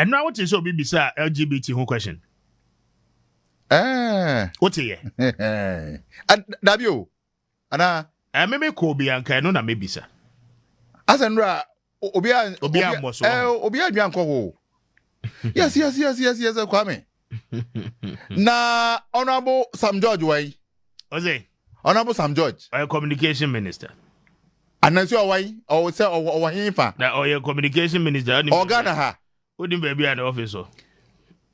And now what is so be beside LGBT who question? What is it? Dabio. Ana. Maybe Kobe and Kano na maybe sir. Asendra Obia Moso. Obia Bianco. Yes, Kwame. Na Honorable Sam George way. Ose. Honorable Sam George. Our communication minister. And that's your way, or say, or him. Now, your communication minister. Or Ghana ha. Wouldn't be at the office.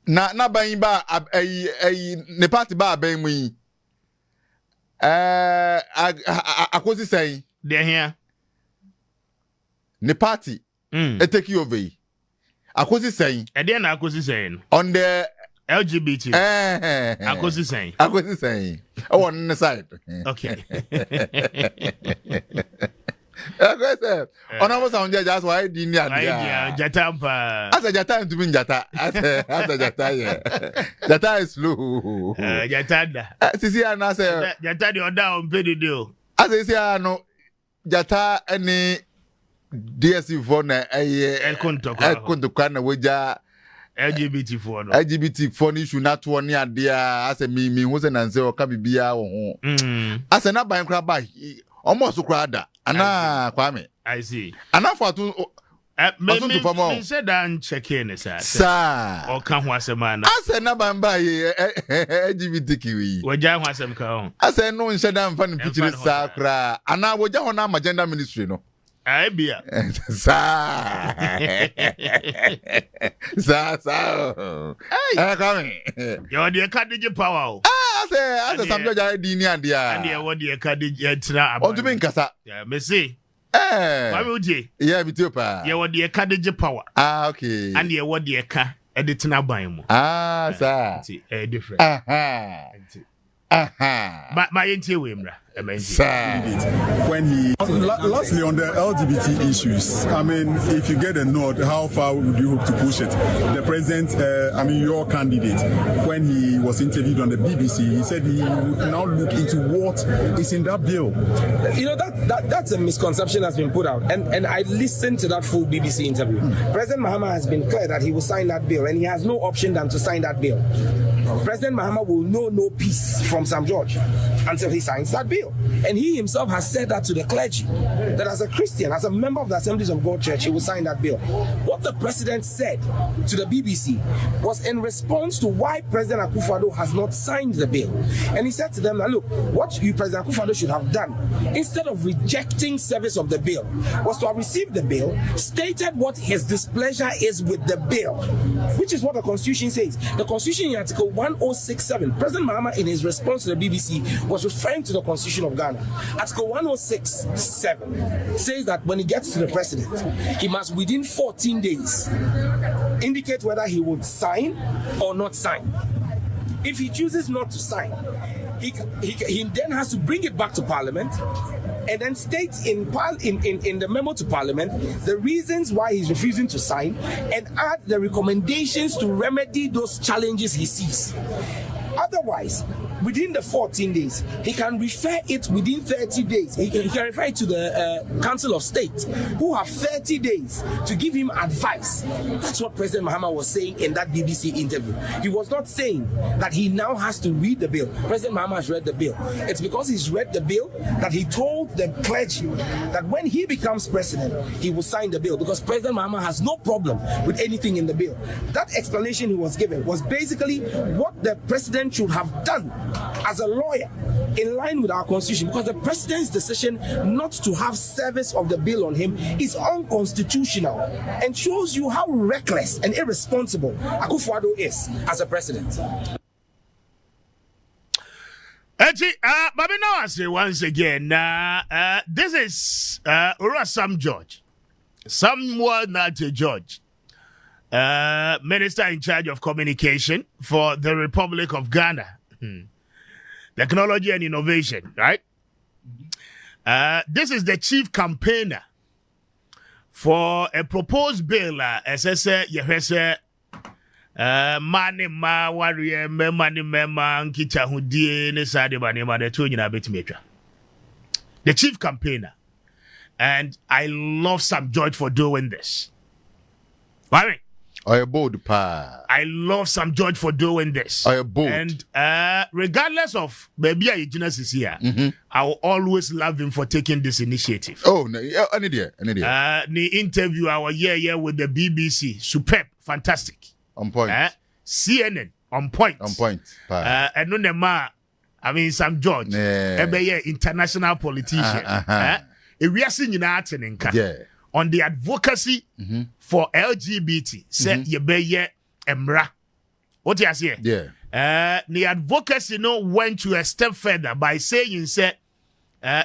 Na buying ba ne party ba ben we. Akosi say. They're here. Ne party. Take you over. Akosi saying. And then Akosi saying. On the LGBT. Akosi saying. Akosi saying. Oh, on the side. Okay. Honorable Sound just why didn't you? Jatampa. As a Jata to mean Jata. As a Jata, yeah. Jata is slow. Jatada. Sisi anase. Jata the order on pay the deal. As I say, no Jata any DSC phone El Conto Kana Waja LGBT phone. LGBT phone issue not one year dear as a me wasn't answer or Kabibia or as an up by crab almost crowd. Ana Kwame. I see. Ana for to me said and check in sir. Or come once a man. I said na bamba LGBTQ. Waja was some count. I said no in Shadam fan picture sacra. Ana waja on our agenda ministry no. I be Sa coming. You're the cardage power. I say some judge idea and the what the cardage yet. On to mean Casa. Yeah, me see. Why would you? Yeah, with you, pa. You what the cardage power. Okay. And you what the car editing a buy sir. Different. My Wimra. When he lastly on the LGBT issues, I mean, if you get a nod, how far would you hope to push it? The president, your candidate, when he was interviewed on the BBC, he said he would now look into what is in that bill. You know, that's a misconception that's been put out, and I listened to that full BBC interview. President Mahama has been clear that he will sign that bill, and he has no option than to sign that bill. President Mahama will know no peace from Sam George until he signs that bill. And he himself has said that to the clergy, that as a Christian, as a member of the Assemblies of God Church, he will sign that bill. What the president said to the BBC was in response to why President Akufo-Addo has not signed the bill. And he said to them, now look, what you, President Akufo-Addo, should have done, instead of rejecting service of the bill, was to have received the bill, stated what his displeasure is with the bill, which is what the Constitution says. The Constitution in Article 1067, President Mahama, in his response to the BBC, was referring to the Constitution of Ghana. Article 1067 says that when he gets to the president, he must within 14 days indicate whether he would sign or not sign. If he chooses not to sign, he then has to bring it back to Parliament and then states in the memo to Parliament the reasons why he's refusing to sign and add the recommendations to remedy those challenges he sees. Otherwise, within the 14 days, he can refer it within 30 days. He can refer it to the Council of State, who have 30 days to give him advice. That's what President Mahama was saying in that BBC interview. He was not saying that he now has to read the bill. President Mahama has read the bill. It's because he's read the bill that he told the clergy that when he becomes president, he will sign the bill, because President Mahama has no problem with anything in the bill. That explanation he was given was basically what the president should have done as a lawyer in line with our constitution, because the president's decision not to have service of the bill on him is unconstitutional and shows you how reckless and irresponsible Akufo-Addo is as a president. But now I say once again, this is Sam George, Samuel Nate George, Minister in charge of communication for the Republic of Ghana. Technology and innovation, right? This is the chief campaigner for a proposed bill. Money ma warrior money mema nkita hudie ne sade ba ne ma de to nyina betimetwa. The chief campaigner, and I love Sam George for doing this. Why? Or a bold pa. I love Sam George for doing this. Or a bold. And regardless of maybe a genius is here, I will always love him for taking this initiative. Oh, no, any day. The interview our year with the BBC, superb, fantastic. On point. CNN, on point. On point. And no nema, I mean Sam George, international politician. We are seeing on the advocacy for LGBT. Say ye emra. What you say? Yeah. The advocacy went to a step further by saying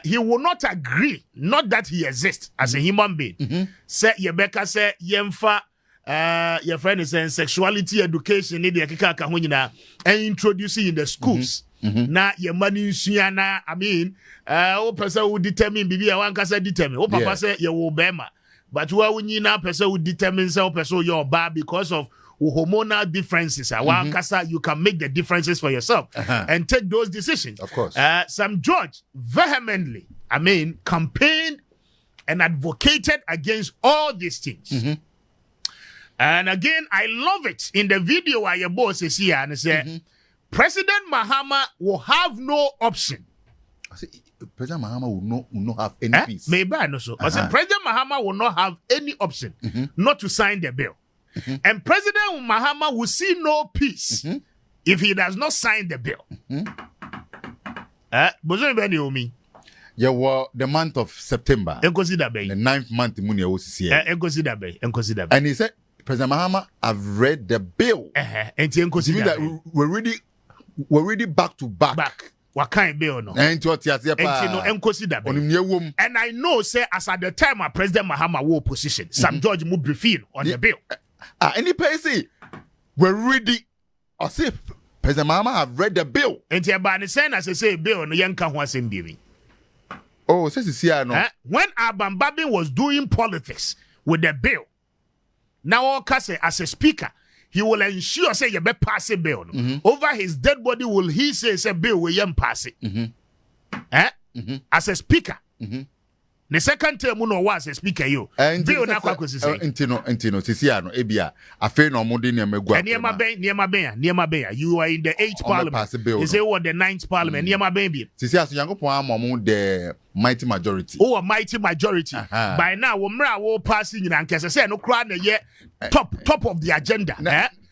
he will not agree, not that he exists as a human being. Say Yebeka say yemfa your friend is saying sexuality education and introducing in the schools. Na your money suana, I mean, person who determine bibi one kasa determine. O papa say you will bema. But when you now person who determines how person you're bad because of hormonal differences. One kasa you can make the differences for yourself and take those decisions. Of course. Sam George vehemently, I mean, campaigned and advocated against all these things. And again, I love it in the video where your boss is here and say, President Mahama will have no option. I say, President Mahama will not have any peace. Maybe I know so. I said, President Mahama will not have any option not to sign the bill. And President Mahama will see no peace if he does not sign the bill. Yeah, well, the month of September, the 9th month, and he said, President Mahama, I've read the bill. And we're already back to back. What kind of bill no? And I know, say, as at the time President Mahama war position, Sam George moved briefing on the bill. Any person, we're ready. I say, President Mahama have read the bill. And the saying, as I say, bill no young can was in Oh, says here no. When Abam Babin was doing politics with the bill, now Okase as a speaker, he will ensure say you be pass a bill. Over his dead body will he say bill will you pass it. As a speaker. The second term no was a speaker you. Bill na kwa kwesi say. Entino sisia no ebia afi no mo de niam egua. Niema ben. You are in the 8th parliament. You say what the 9th parliament. Niema ben bi. Sisia so Yankopon amom the mighty majority. Oh, a mighty majority. By now, we will passing in and say no crowd ye top of the agenda.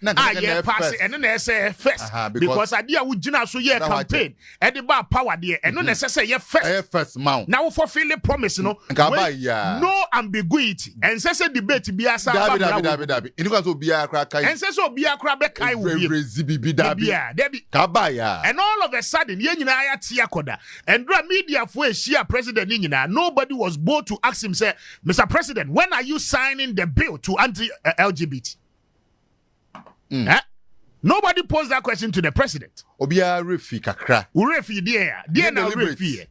Pass and then they say first because idea would you so ye campaign and the bar power there and no necessary first mount. Now for fulfill promise no ambiguity and say debate be asa Dabi. Inuka so bia kra kai. And say so bia kra be kai wo bi Dabi. Kabaya. And all of a sudden ye nyina ya tia koda and media for share president nyina nobody was bold to ask him say Mr. President, when are you signing the bill to anti-LGBT? Nobody posed that question to the president. Obia refi kakra. Urefi there na urefi.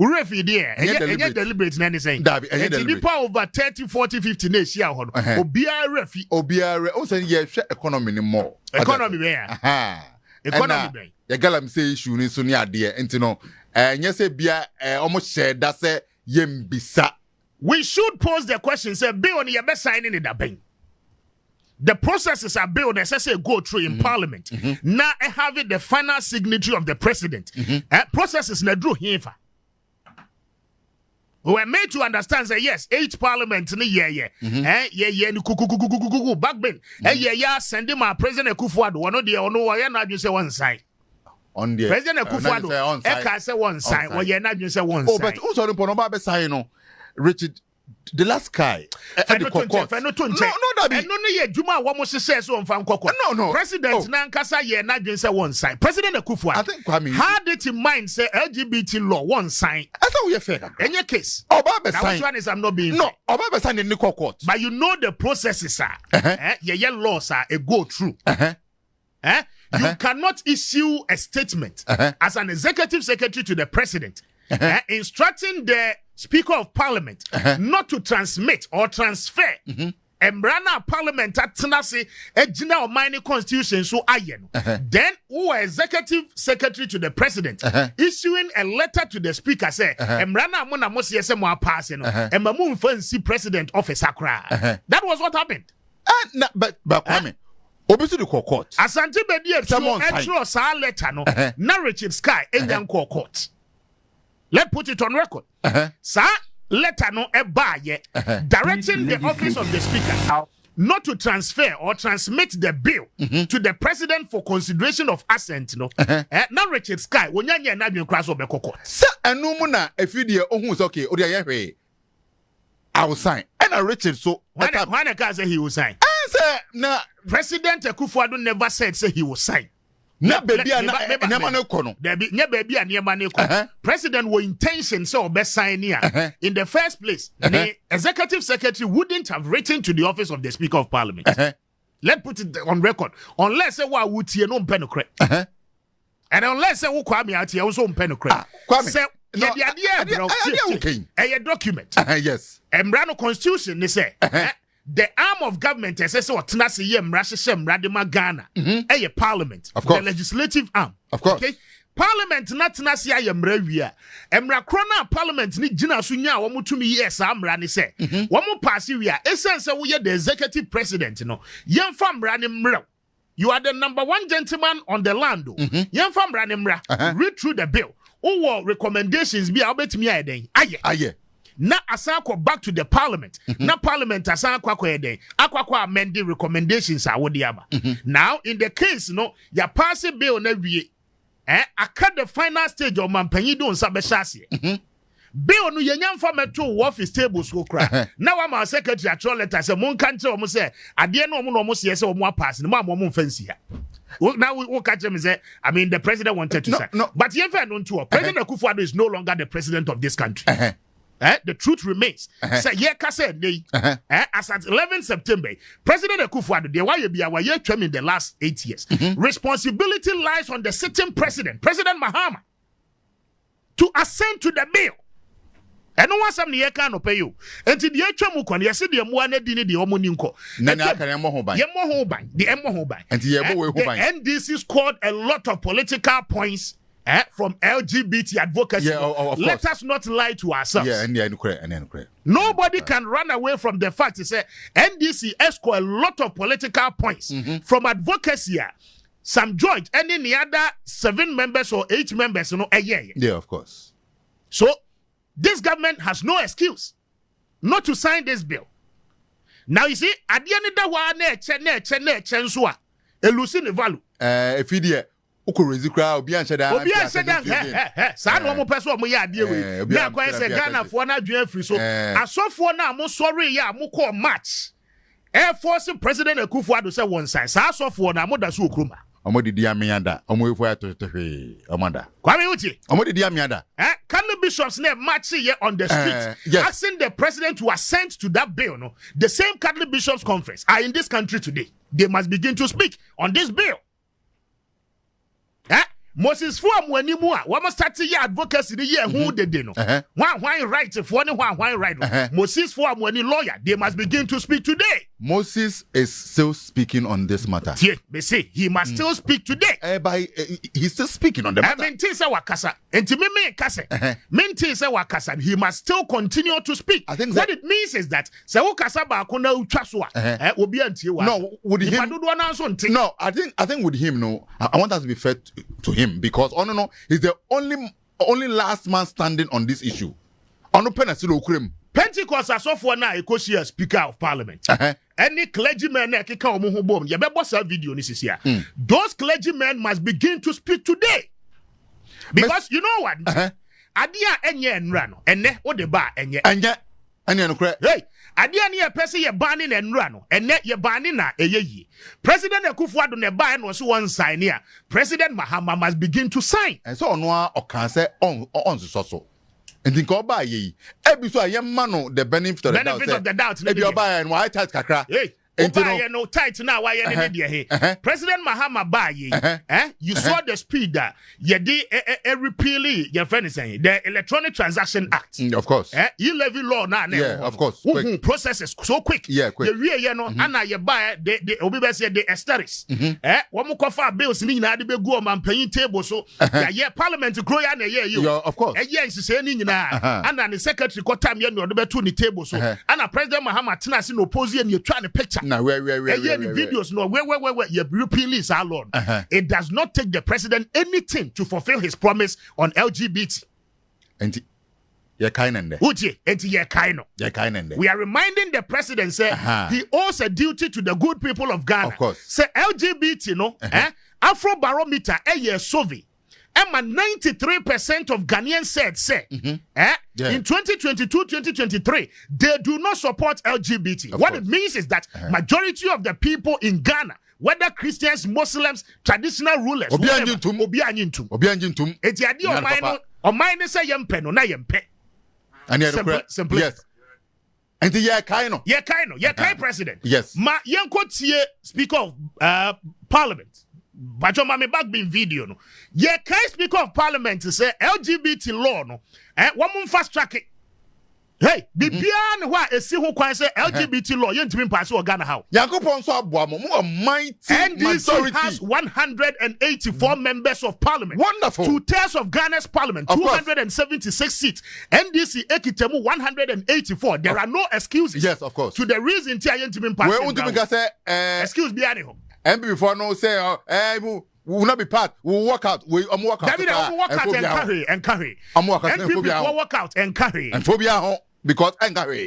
Urefi there. Enye deliberate na anything. The power over 30, 40, 50 days here ho. Obia refi. O say ye hwe economy ni more. Economy be economy be. Ye galam say issue ni so ni ade enti no enye say bia omo share da say yembisa. We should pose the question say bill ni ye be signing it abeng. The processes are built as I say go through in parliament. Now I have it the final signature of the president. Processes na drew here. We were made to understand that yes, 8 parliament ni back then. Send him our president Kufuor. One of the Onua na just say one side. On the president Kufuor, Eka say one side. Well, not just say one side. Oh, but also the Ponoba be sign no, Richard. The last guy. No, President Nankasa ye na dwen say one side. President Akufo. I think Kwame had it in mind say LGBT law one side. I thought we fair. Any case. Oba now which one is I'm not being no. Oba sign in the court. But you know the processes are. Your laws are a go through. You cannot issue a statement as an executive secretary to the president instructing the Speaker of Parliament not to transmit or transfer Embrana Parliament at Tenase Ejina or Mining Constitution so ayen. Then who executive secretary to the president issuing a letter to the speaker say Embrana Mona Mosi Semwa passing and Mamun Fancy President Office Accra. That was what happened. But Kwame, obviously the court. Asante Bedi extra sa letter no. Na Richard Sky enyan court. Let's put it on record. Sa letter no baye directing the office of the speaker not to transfer or transmit the bill to the president for consideration of assent no. Na Richard Sky wonyanya na dwen kra so be court. Sa anu mu na efidie ohun so okay, odi ayehwe. I will sign. And Richard so when the guy say he will sign. Na President Akufo-Addo never said say he will sign. Na baby na nyama na ko no. Baby a nyama na ko. President wo intention say obe sign here. In the first place, the executive secretary wouldn't have written to the office of the Speaker of Parliament. Let's put it on record. Unless say wa wutie no mpe no kre. And unless say wo Kwame atie wo so mpe no kre. Say a document. Yes. Embrano constitution they say the arm of government says so tenase ye mradema Ghana. A parliament. Of course. The legislative arm. Of course. Okay. Parliament not tenase ye mrawia. Emra krona parliament ni gina so nya wo mutumi yes amra ni say. Wo mo pass wia. Essence say we the executive president no. Yemfa mra ni mra. You are the number one gentleman on the land. Yemfa mra ni mra. Read through the bill. Or recommendations be about me aye. Na asako back to the parliament. Na parliament asako akweden. Akwa amend the recommendations awodiaba. Now in the case no ya pass a bill na wie. Aka the final stage of mampanyi do nsa be hyase. Bill no yenyamfa meto office table so kra. Na wa ma secretary atro letter say mon kan kire omo say ade na omo no omo say omo pass no ma omo fancy ha. Now we catch him say, I mean, the president wanted to sign. No. But President Akufo-Addo is no longer the president of this country. The truth remains. Say, as at 11 September, President Akufo-Addo, the why term in the last 8 years. Responsibility lies on the sitting president, President Mahama, to assent to the bill. And no one some near can pay you. Until the Chamukon, you see the Moana Dini, the Omoninko. And the NDC scored a lot of political points from LGBT advocacy. Let us not lie to ourselves. Nobody can run away from the fact to say NDC scored a lot of political points from advocacy. Some George, and any other 7 members or 8 members, Yeah, of course. So, this government has no excuse not to sign this bill. Now you see, at the end of the one, elusi value. If you dear, Ukurezikra, Obian Shedan, San Homo Peso Moya deal with. Now, quite a Ghana for not free. So, I saw for now, most sorry, Muko match. Air Force President Akufo-Addo say one side. I saw for now, Moda Sukruma. Omodi diamianda, omo ifo ya Amanda. Kwame Uti. Omodi diamianda. Catholic bishops name march here on the street, yes, asking the president to assent to that bill. No, the same Catholic bishops conference are in this country today. They must begin to speak on this bill. Moses Fuam Wenimua, what must start to advocacy the year who they know. Why right if one right? Moses Fuam Weni lawyer, they must begin to speak today. Moses is still speaking on this matter. Yeah, they say he must still speak today. He's still speaking on the matter. He must still continue to speak. I think what it means is that no, with him. No, I think with him, no, I want us to be fair to him because he's the only last man standing on this issue. Pentecost as of now, a Speaker of Parliament. Any clergyman video those clergymen must begin to speak today. Because you know what? Adia enye enrano. Ene o de ba enye. Hey, adia ni a person ye banning enrano. Ene ye banning na eye. President Akufo-Addo ne ba no so one sign here. President Mahama must begin to sign. And so Onua okanse on so. And think about ye. Every so I am man the benefit of the doubt. If you buy and why tight kakra. Hey. No tight now. Why President Mahama Baye? You saw the speed that repeal your friend is saying the Electronic Transaction Act. Of course. You levy law now. Yeah, of course. Processes so quick. Yeah, quick. The real Anna you buy the obey the aesthetics. One more cover bills in the be go man paying table so yeah Parliament grow and you. Of course. Yes, is saying na and the secretary got time you no be to the table so and President Mahama Tinasi no pose and you trying to picture. Now where videos no where you release our Lord. It does not take the president anything to fulfill his promise on LGBT. And we are reminding the president say he owes a duty to the good people of Ghana. Of course. Say LGBT Afro barometer a survey. Emma 93% of Ghanaians said in 2022-2023 they do not support LGBT. What it means is that majority of the people in Ghana, whether Christians, Muslims, traditional rulers, Obi anjintum. Eti adi o mine say yempe no na yempe. Simple. Yes. And the Kai president. Yes. Ma yenko tie speaker of parliament. Bajo mame back bin video no. Kai speaker of parliament say LGBT law no. One fast track it. Hey, bibian wa esi ho kwan say LGBT law yentimi pass o Ghana how. Yakopon so aboa mo mighty NDC has 184 members of parliament. Wonderful. 2/3 of Ghana's parliament, 276 seats. NDC ekitemu 184. There are no excuses. Yes, of course. To the reason ti yentimi pass. Where would say excuse me ani ho. And before no say we will not be part. We will walk out. We walk out. David, I will walk out and carry. And people will walk out and carry. And phobia because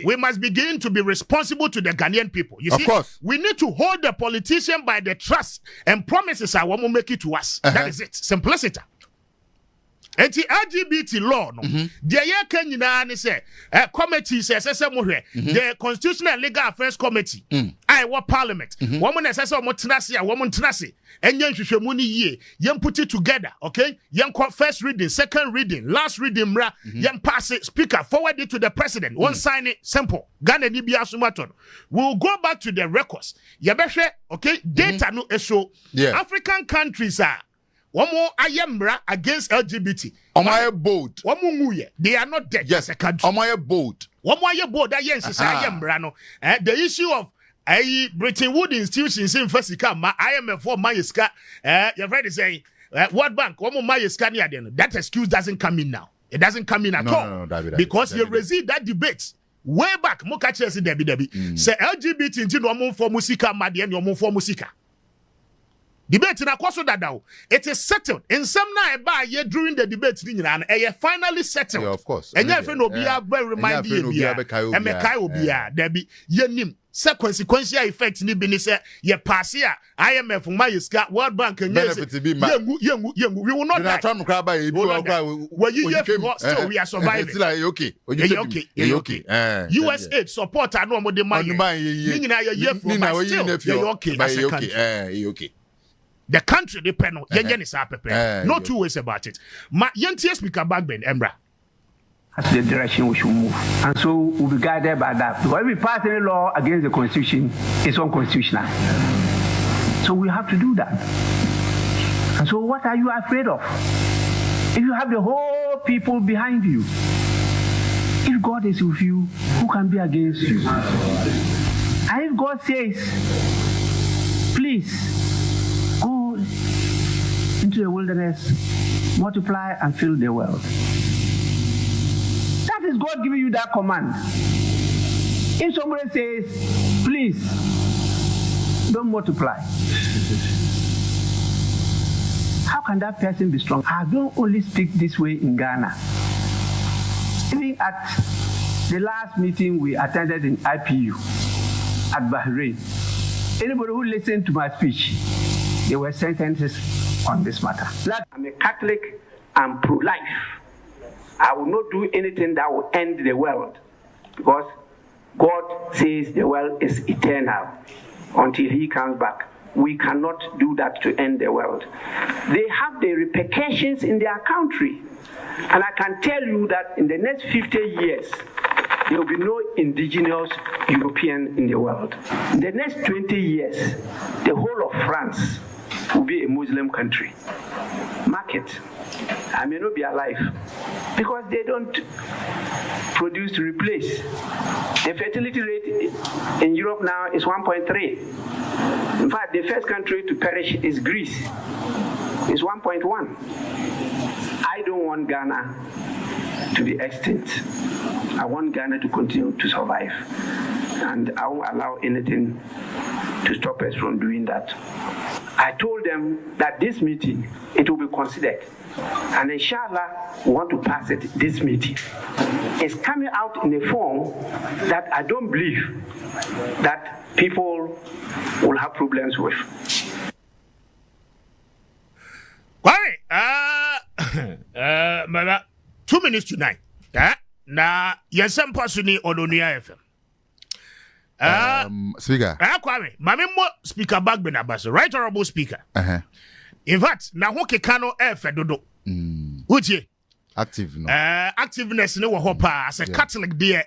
we must begin to be responsible to the Ghanaian people. You see, of course, we need to hold the politician by the trust and promises I want to make it to us. That is it. Simplicity. Anti-LGBT law, no. The year Kenya say committee says the Constitutional and Legal Affairs Committee. I want Parliament. Woman says woman tenasi. And yen ye put it together. Okay, yen first reading, second reading, last reading. Yen pass it. Speaker forward it to the president. One sign it. Simple. Ghana ni biya sumaton. We'll go back to the records. Yabeshe. Okay, data no show. African countries are. One more ayembra against LGBT. Bold. One more they are not dead. Yes, a country. Bold. One more bold. Ayembra no. The issue of Bretton Woods institutions in Fasica, IMF for Mayeska. Your friend is saying World Bank. One more Mayeska near then. That excuse doesn't come in now. It doesn't come in at all. No, David, because you resist that debate. Way back, Mokachi said Debbie. Say LGBT into no for Musika, Madian, no more for Musika. Debate in a kwaso dadao. It is settled. In some na eba ye during the debate and finally settled. Yeah, of course. And you no be very remind you be Mekai obia there be ye nim consequential effect ni bi ni say ye pass here IMF Mayeska World Bank and we will not die. When you still we are surviving. It's like okay. Okay. US aid support and no more the money. You na ye still okay. The country depend on no two ways about it. Ma yentie speaker back ben Embra. That's the direction we should move. And so we'll be guided by that. Because if we pass any law against the constitution, it's unconstitutional. So we have to do that. And so what are you afraid of? If you have the whole people behind you, if God is with you, who can be against you? And if God says, please, go into the wilderness, multiply and fill the world. That is God giving you that command. If somebody says, please, don't multiply, how can that person be strong? I don't only speak this way in Ghana. Even at the last meeting we attended in IPU at Bahrain, anybody who listened to my speech, there were sentences on this matter. I'm a Catholic, I'm pro-life. I will not do anything that will end the world because God says the world is eternal until he comes back. We cannot do that to end the world. They have the repercussions in their country. And I can tell you that in the next 50 years, there will be no indigenous European in the world. In the next 20 years, the whole of France will be a Muslim country. Mark it. I may not be alive because they don't produce to replace. The fertility rate in Europe now is 1.3. In fact, the first country to perish is Greece. It's 1.1. I don't want Ghana to be extinct. I want Ghana to continue to survive. And I won't allow anything to stop us from doing that. I told them that this meeting, it will be considered. And inshallah, we want to pass it this meeting. It's coming out in a form that I don't believe that people will have problems with. Mama, 2 minutes to 9. Na yensem pasuni Onua FM. Speaker. Kwame, mami mo speaker bag bena baso. Right honorable speaker. In fact, na ho kekano dodo. Uche. Active no. Activeness no wo pa as a Catholic there.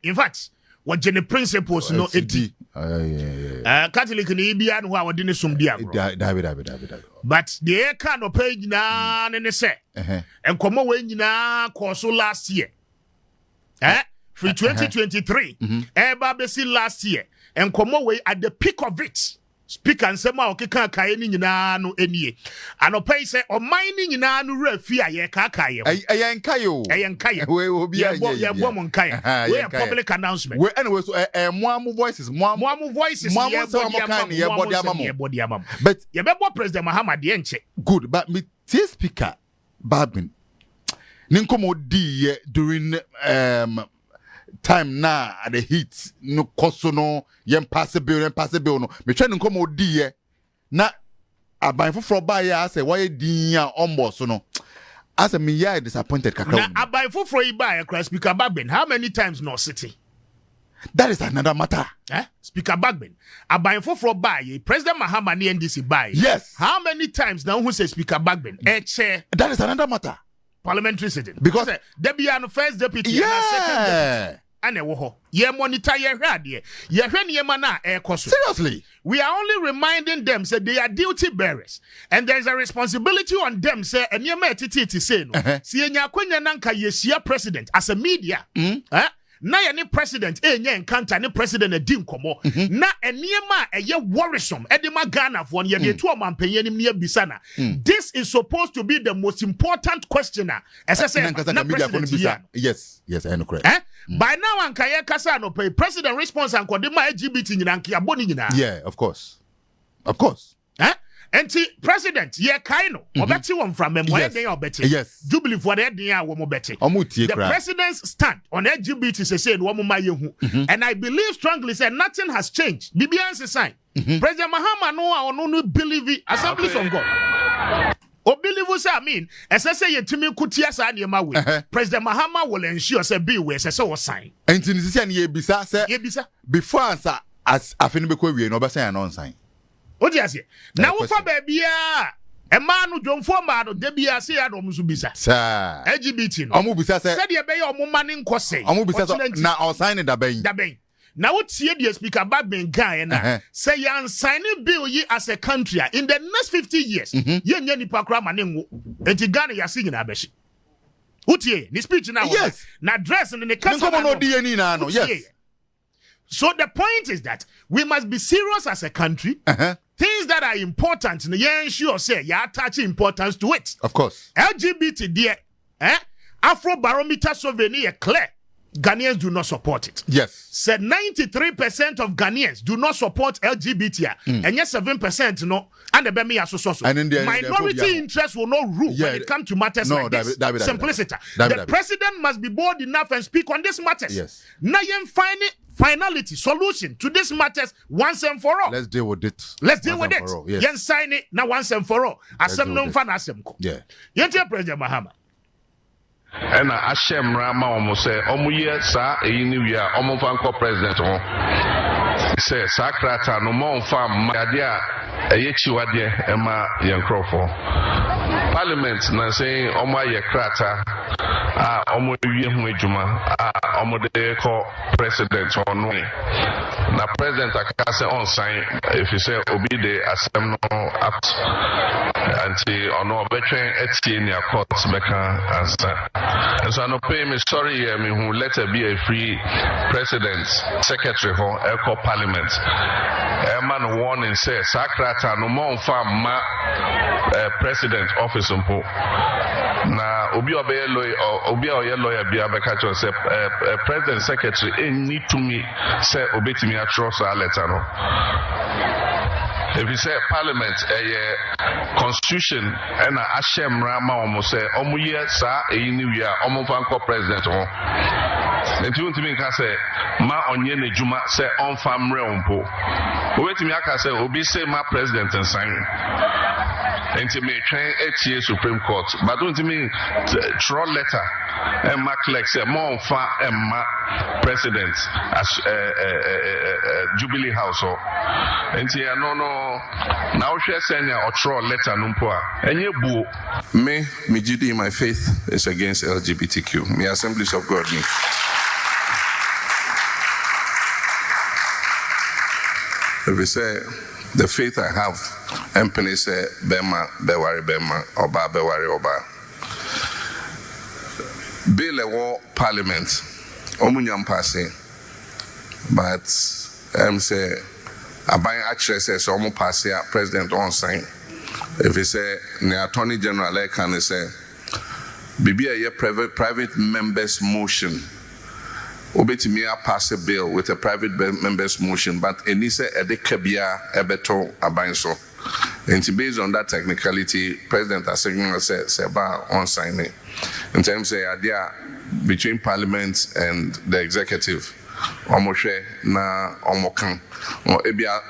In fact, what the principles no eti. Catholic ni bia no a wode ne som dia. But the kind of page na ne say. And come we nyina course last year. For 2023. Basi last year. And come away at the peak of it. Speaker and sema okeka kae ni nyina no enie. Anopai say o mining nyina no refi aye kakaye. Ayenkayo. We obi aye. We public announcement. We anyway so moamu voices. Moamu voices. But ye bebo President Mahama de enche. Good, but me tea speaker Babin. Ninkomo di during time na at the heat no koso no yem pass bill no me try ninkomo di na aban foforo ba ya say why din ya ombo so no as me ya disappointed kakra na aban foforo yi ba ya cry speaker Babin how many times no city that is another matter speaker Babin aban foforo ba ya President Mahama ni NDC ba yes how many times now who say speaker Babin that is another matter parliamentary sitting because there be an first deputy and a second deputy and a WOHO ye monitor ye hwade ye hwe niema na ekoso seriously we are only reminding them say they are duty bearers and there is a responsibility on them say eniema etiti say no si enya kwanya na nka yesia president as a media na ye ne president enye encounter ne president edi nkomo na eniema eye worrisome edema Ghana for ye de to omampanyen nim ne abisa na this is supposed to be the most important questioner na president yes I know correct by now anka ye kasa no pay president response anko de ma LGBT nyina anka aboni nyina yeah of course Enti president ye kai no obeti won from memo den obeti yes jubilee for the den a wo mo beti the president's stand on LGBT say no mo ma ye hu and I believe strongly say nothing has changed bibian's sign President Mahama no a ono no believe Assemblies of God o believe say I mean say yetimi kutia sa ne ma we President Mahama will ensure say be we say wo sign enti ni say ne ye bisa before answer as afeni be ko wie no be say no sign Odi ase na wo fa ba bia e ma no dwomfo ma no de bia se ya no musu bisa sa LGBT no omu bisa se de be ya omu ma ne nkose omu bisa na o sign da ben na wo tie the speaker Babin guy na say yan sign bill yi as a country in the next 50 years ye nya nipa kra ma ne nwo enti Ghana ya sing na abeshi utie ni speech na yes na dress in the country no di ani na no yes so the point is that we must be serious as a country things that are important no yen sure say you attach importance to it of course LGBT there Afro barometer survey ni clear Ghanaians do not support it yes said 93% of Ghanaians do not support LGBT and yet 7% no and the bemi so minority interest will not rule when it comes to matters like this simplicity the president must be bold enough and speak on these matters yes na yen finality solution to this matters once and for all. Let's deal with it. Yes. Yen sign it now once and for all. Asem no mfa na asem ko. Yeah. Yente President Mahama. Ena ashem rama omo say omo ye sa eyi ni wi a omo fa nko president ho. Say sakrata no mo mfa made a eyechiwade ema yen krofo. Parliament na say omo aye krata omo wie hu adwuma omo de ko president ono na president aka say on sign if you say obi de asem no act anti ono betwen etie ni court meka answer and so no pay me sorry me who let be a free president secretary for eco parliament man warning say sakra krata no mo mfa ma president office mpo na obi obey lawyer obi oye lawyer bia beka cho say president secretary need to me say obetimi atro so letter no. If you say parliament constitution and ashemra ma omo say omo ye sa eyini wi a omo fa nko president ho enti untimi nka say ma onye ne juma say on fa mre ompo obetimi aka say obi say ma president nsan enti me twen etie Supreme Court but untimi throw letter and mark like say mo on fa emma president as Jubilee House ho enti no now she send a throw letter no mpo a enye buo me judi in my faith is against LGBTQ. Me Assemblies of God me. If we say the faith I have, Empany say Bema, Bewari Bema, Oba, Bewari Oba. Bill a war parliament, Omunyam passing, but say Abai actually says Omu pass here, president on sign. If he say the attorney general can say Bibi a private members motion. Obetimia pass a bill with a private members motion, but Enisa Edekabia Ebeto Abanso. And based on that technicality, President Asegna said Seba on signing. In terms of the idea between Parliament and the executive, Omoshe na Omokan, or Ebia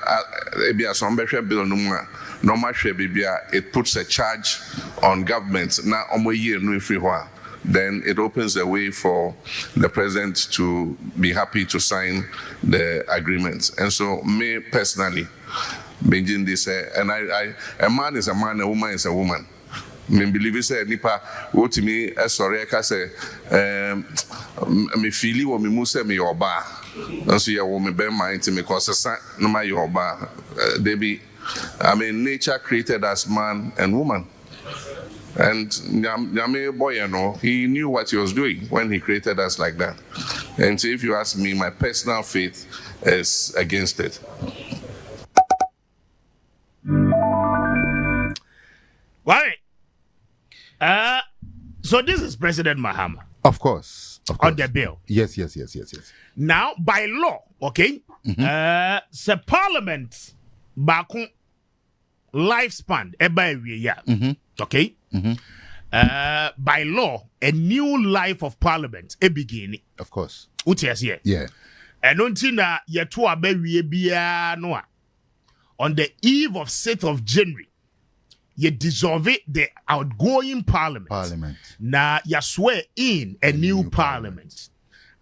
Sombesha bill Numa, Nomashe Bibia, it puts a charge on government na Omoye Nuifriwa. Then it opens the way for the president to be happy to sign the agreement. And so, me personally, Benjin this, and a man is a man, a woman is a woman. Me believe it say nipa wo to me sorry I say me feeli wo me mu say me oba. And so ya wo me be mind to me cause no my oba. They be, I mean, nature created as man and woman. And Nyame Boyano, he knew what he was doing when he created us like that. And so if you ask me, my personal faith is against it. Why? So this is President Mahama. Of course. On the bill. Yes. Now, by law, okay, the parliament back lifespan, okay? By law, a new life of parliament a beginning. Of course. Here. Yeah. And until no on the eve of 6th of January, you dissolve the outgoing parliament. Now you swear in a new parliament.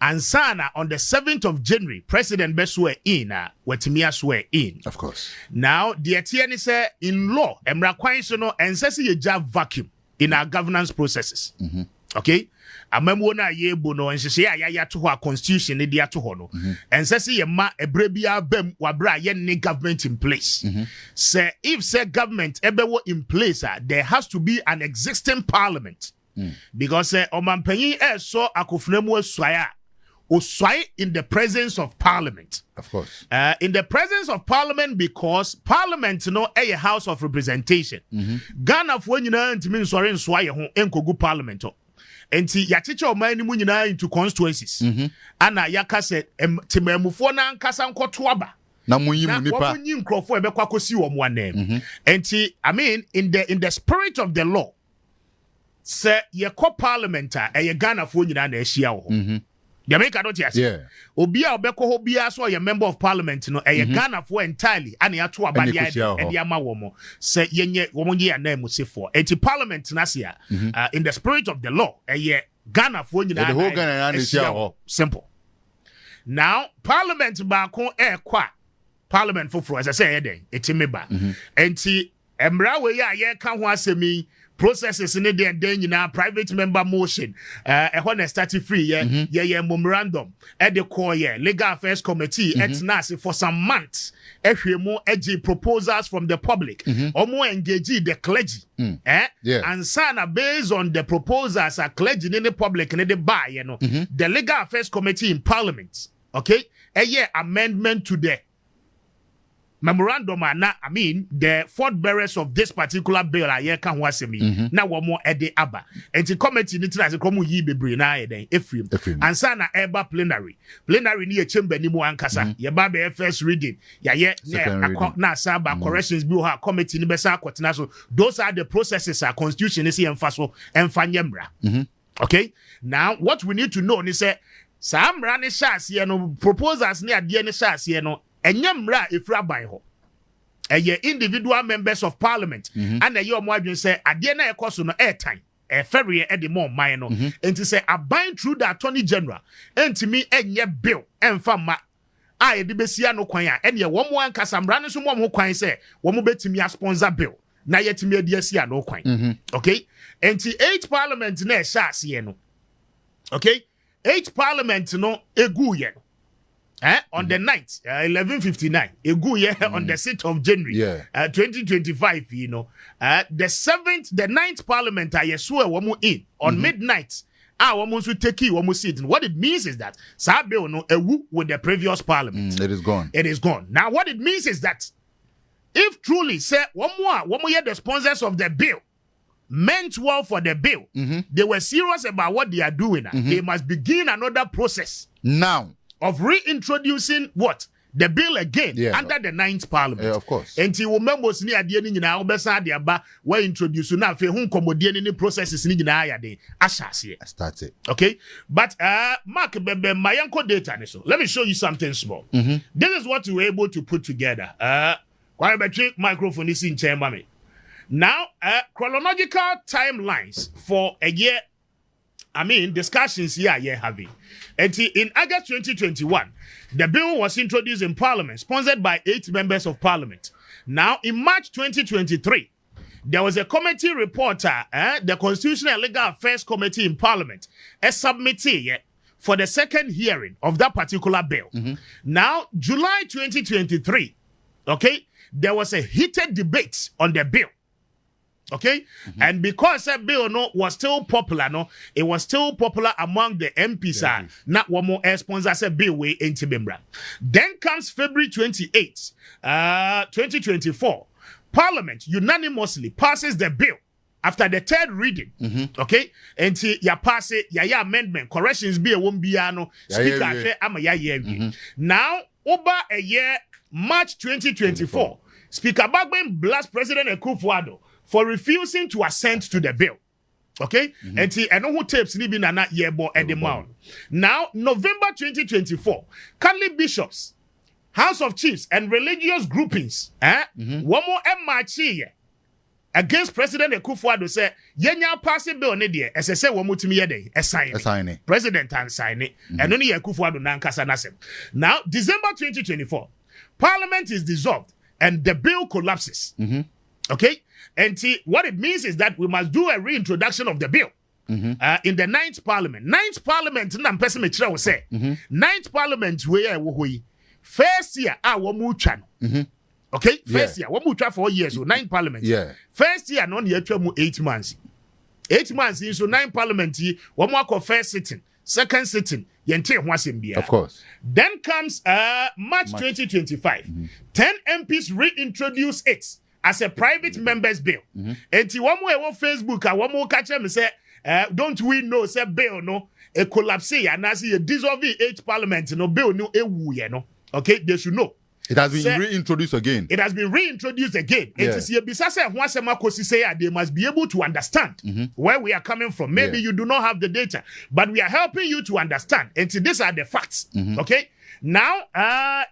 And sana on the 7th of January, President be swear in, Wetimia swear in. Of course. Now, the Etienne say in law, Emra Kwainsono, and says you just vacuum in our governance processes. Okay? A memona ye bono, and she say, ya to her constitution, idia to hono. And says ye ma a brebia bem wabra yen government in place. Say, if say government ever were in place, there has to be an existing parliament. Because Omampenyi so akufnemu swaya. Oswai in the presence of parliament. Of course. In the presence of parliament, because parliament a house of representation. Ghana for ntimi nsori nswa ye ho enkogu parliament. Enti ya teacher o man mu nyina into constituencies. Ana yaka se timamufo na nkasa nkoto aba. Na munyi mu nipa. Na munyi nkrofo ebekwa kosi wo mo anem. Enti I mean in the spirit of the law, say ye ko parliament a Ghana for nyina na ehia wo. The America don't yes. Yeah. Obia obeko hobia so a member of parliament no Ghana for entirely and ya to abadia and ya ma womo say yenye womo ye na musefo. Enti parliament nasia in the spirit of the law Ghana for nyina the whole Ghana is simple. Now parliament baako kwa parliament for as I say eden etimeba. Enti emra we ya ka ho asemi processes in the end private member motion when start free memorandum at the core legal affairs committee at NAS for some months proposals from the public or more engage the clergy and sana based on the proposals are clergy in the public and the buy the legal affairs committee in parliament okay amendment to the memorandum na I mean the fourth bearers of this particular bill are here kan ho asemi na wo mo ede aba enti committee ni tira se komo yi bebre na ye efrim ansa na eba plenary ni ye chamber ni mu ankasa ye ba be first reading ya ye na saba corrections bi ho committee ni besa akotena so those are the processes our constitution is here so enfanyemra okay now what we need to know ni say samra ni shase no proposals ni ade ni shase no enyemra efra ban ho eye individual members of parliament and eye omo adwen say ade na ekoso no airtime ferry e de more mine no enti say aban through the attorney general entimi enye bill emfa ma a de besia no kwan a ene wo mo ankasa mra ne so mo ho kwan say wo mo betimi a sponsor bill na yetimi ade asia no kwan okay enti 8 parliament na e sha ase no okay 8 parliament no egu ye on the 9th 11:59 egu ye on the 6th of January 2025 you know the 9th parliament I swear womu in on midnight womu so take womu sit what it means is that sa bill no ewu with the previous parliament it is gone now what it means is that if truly say womu ye the sponsors of the bill meant well for the bill they were serious about what they are doing they must begin another process now of reintroducing what the bill again under the 9th parliament of course enti wo members ni ade ni nyina obesa ade aba we introduce na fe hu komodie ni processes ni nyina ya de ashase start it okay but mark bebe mayanko data ni so let me show you something small this is what we were able to put together kwa betwe microphone is in chamber me now chronological timelines for a year I mean, discussions here you're having. And in August 2021, the bill was introduced in Parliament, sponsored by 8 members of Parliament. Now, in March 2023, there was a committee reporter, the Constitutional and Legal Affairs Committee in Parliament, a submittee for the second hearing of that particular bill. Now, July 2023, okay, there was a heated debate on the bill. Okay, and because that bill was still popular, it was still popular among the MPs. Not one more sponsor said bill way into Bimbra. Then comes February 28th, 2024. Parliament unanimously passes the bill after the 3rd reading. Okay, and ya pass it, ya amendment corrections be a won't be ano speaker ama ya now over a year, March 2024, Speaker Bagben blasts President Akufo-Addo for refusing to assent to the bill. Okay? And who tapes ni binana yebo edemount. Now, November 2024, Catholic bishops, House of Chiefs, and religious groupings, one more march against President Akufo-Addo say, yenya pass a bill ne as I say one more to me a sign. President and sign it. And only Akufo-Addo nankasa nasem. Now, December 2024, Parliament is dissolved and the bill collapses. Okay? And what it means is that we must do a reintroduction of the bill in the 9th Parliament. 9th Parliament, will say, 9th Parliament, where first year, okay, first year, what we try 4 years, so 9th Parliament. First year, non year 8 months. 8 months, so 9th Parliament, one more first sitting, second sitting, of course. Then comes March 2025. 10 MPs reintroduce it as a private members bill. And one more on Facebook, one more catch them say, don't we know, say bill no, a collapse, and as a dissolving 8th Parliament, no bill no no. Okay, they should know. It has been reintroduced again. It has been reintroduced again. And to see a bisasa once a makosi say they must be able to understand where we are coming from. Maybe you do not have the data, but we are helping you to understand. And these are the facts. Okay. Now,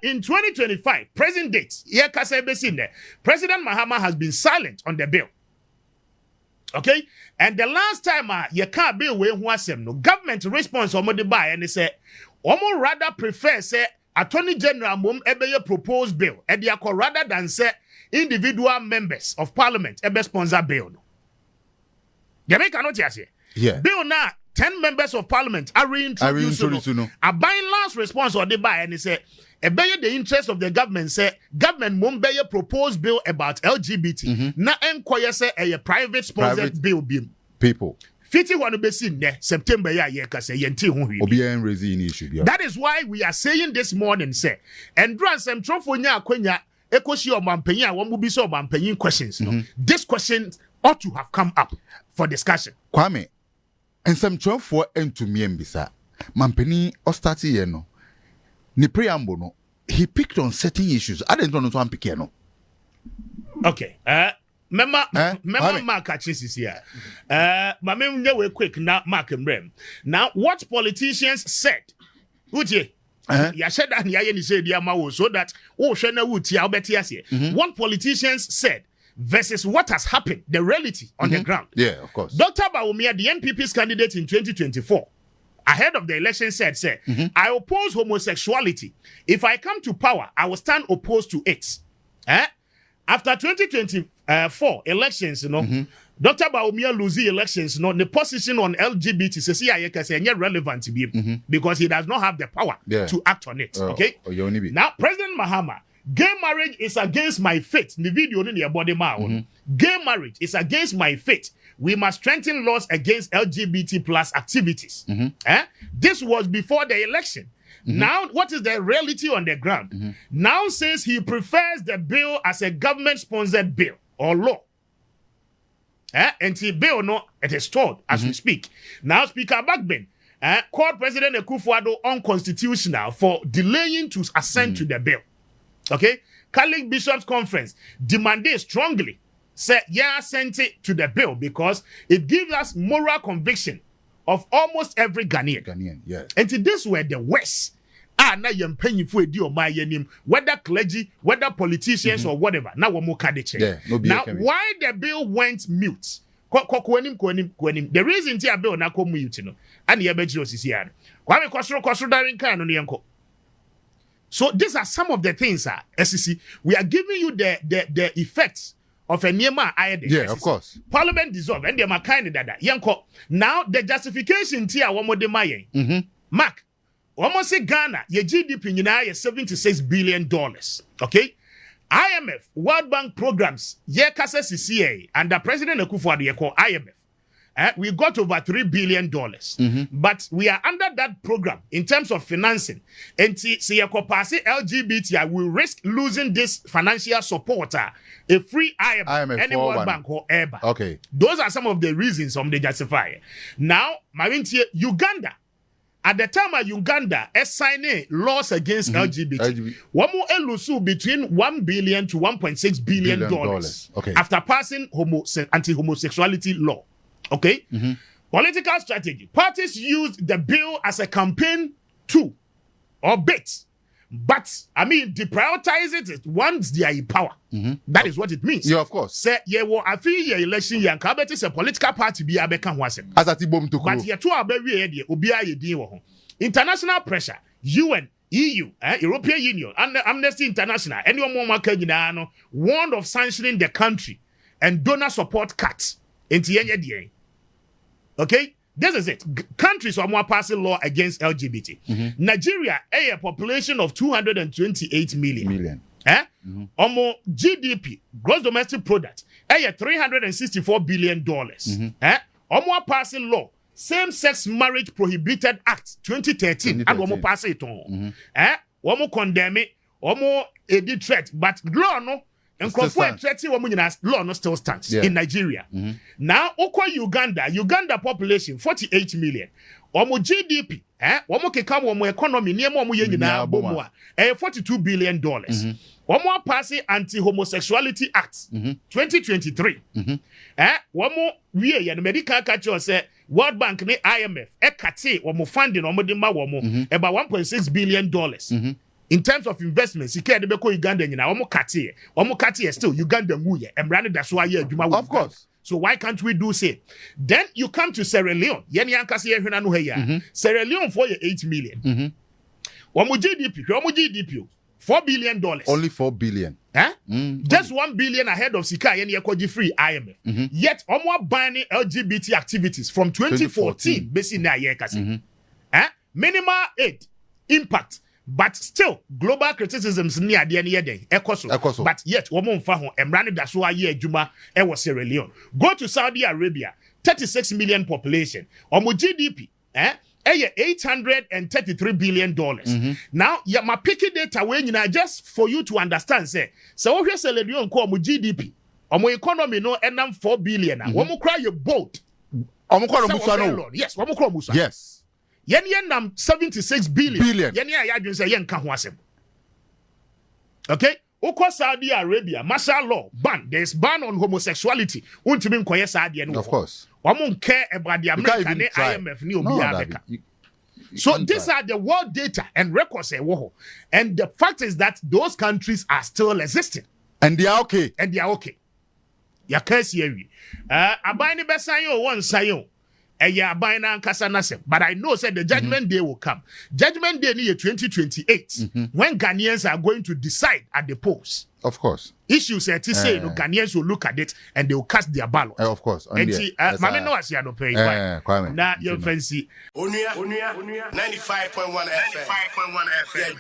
in 2025, present date, President Mahama has been silent on the bill. Okay? And the last time you can't bill no government response on the buy and they say, Omo rather prefer say Attorney General mum ebe proposed bill and rather than say individual members of Parliament ebe sponsor bill. You make a note here. Bill now 10 members of Parliament are reintroduced. A by last response or they buy and they say, the interest of the government say government won't be a proposed bill about LGBT. Na enquire say a private sponsored bill people. Fiti wanu be seen there September ya kase yenti hu. That is why we are saying this morning say and dran sem trofo nya akwanya ekoshi omampanyin a wo bi so omampanyin questions no this question ought to have come up for discussion. Kwame, and some 12 for entumi mbisa. Mampani or starting here no. Ni preamble no. He picked on certain issues. I didn't know to unpick here no. Okay. Remember Mark Achis here. Mame we quick now Mark and Brem. Now what politicians said. Uche. Ya said that ya ni say dia mawo so that shena wuti ya obeti ase. What politicians said versus what has happened, the reality on the ground. Yeah, of course. Dr. Bawumia, the NPP's candidate in 2024, ahead of the election said, I oppose homosexuality. If I come to power, I will stand opposed to it. After 2024 elections, Dr. Bawumia loses elections, the position on LGBT is relevant to him because he does not have the power to act on it. Okay? Now, President Mahama, gay marriage is against my faith. The video in your body gay marriage is against my faith. We must strengthen laws against LGBT plus activities. This was before the election. Now, what is the reality on the ground? Now says he prefers the bill as a government-sponsored bill or law. And the bill, no, it is stored as we speak. Now, Speaker Backben called President Akufo-Addo unconstitutional for delaying to assent to the bill. Okay? Catholic Bishops Conference demanded strongly, said, sent it to the bill because it gives us moral conviction of almost every Ghanaian. Yes. And this were the West. Now you're paying for a whether clergy, whether politicians or whatever. Now we're more Now, why the bill went mute? The reason the bill now come mute, and the Abejos is here. So these are some of the things, SEC. We are giving you the effects of a Nema IAD. Yeah, of course. Parliament dissolved, and they are kind of that. Now the justification here, one more de Mark, almost say Ghana, your GDP in is $76 billion. Okay, IMF, World Bank programs, kasa CCA, and the President Akufo-Addo ye call IMF. We got over $3 billion. But we are under that program in terms of financing. And see, LGBT will risk losing this financial support. A free IMF any World Bank or ever. Okay. Those are some of the reasons the justifier. Now, Uganda. At the time of Uganda, signing laws against LGBT. One more elusu between $1 billion to $1.6 billion. Okay. After passing anti-homosexuality law. Okay? Political strategy. Parties used the bill as a campaign tool or bait. But, deprioritize it once they are in power. That is what it means. Yeah, of course. Say, I feel your election, and Kabet is a political party, be a bekan wasem. As a tibom to but ye two are very international pressure, UN, EU, European Union, and Amnesty International, anyone more warned of sanctioning the country and donor support cuts into the okay? This is it. Countries are more passing law against LGBT. Nigeria, a population of 228 million. Omo GDP, gross domestic product, $364 billion. Omo passing law, Same-Sex Marriage Prohibited Act 2013, and omo pass it on. Omo condemn it, omo edit threat, but law no. And law no still stands in Nigeria. Now, Uganda population 48 million. Omo GDP, omo keka omo economy near omo yenina bomwa, $42 billion. Omo passing Anti-Homosexuality Act 2023. Omo we ya medical culture say World Bank ne IMF kate omo funding omo de ma omo about $1.6 billion. In terms of investments, you can't be Uganda now. Omo still Uganda muye. Embrani that's why you of course. So why can't we do say? Then you come to Sierra Leone. Sierra Leone for 8 million. Omo GDP, $4 billion. Only $4 billion. Just $1 billion ahead of Sika and free IMF. Yet omo banning LGBT activities from 2014. Basically, minimal aid impact. But still, global criticisms near the end of but yet, woman faho emrani daswa ye juma was Sierra Leone. Go to Saudi Arabia, 36 million population. Omo GDP, $833 billion. Now, my picky data when you just for you to understand, say, so if you say you call GDP, or my economy no and I'm 4 billion. One more cry your boat. Yes, one more cry Musa. Yes. Yen 76 billion. Yen ya say yen can okay? Oko Saudi Arabia, martial law ban. There's ban on homosexuality. Untimi nkoye Saudi no. Of course. Won't care about the American IMF ni obi. So these are the world data and records WOHO. And the fact is that those countries are still existing. And they are okay. Ya case here. Abani besayo one sayo. But I know said the judgment day will come. Judgment day near 2028 when Ghanaians are going to decide at the polls. Of course. Issues say Ghanaians will look at it and they will cast their ballot. Of course. And see, Mami no asi no pay. Now you fancy. Onua 95.1 FM. 95.1 FM.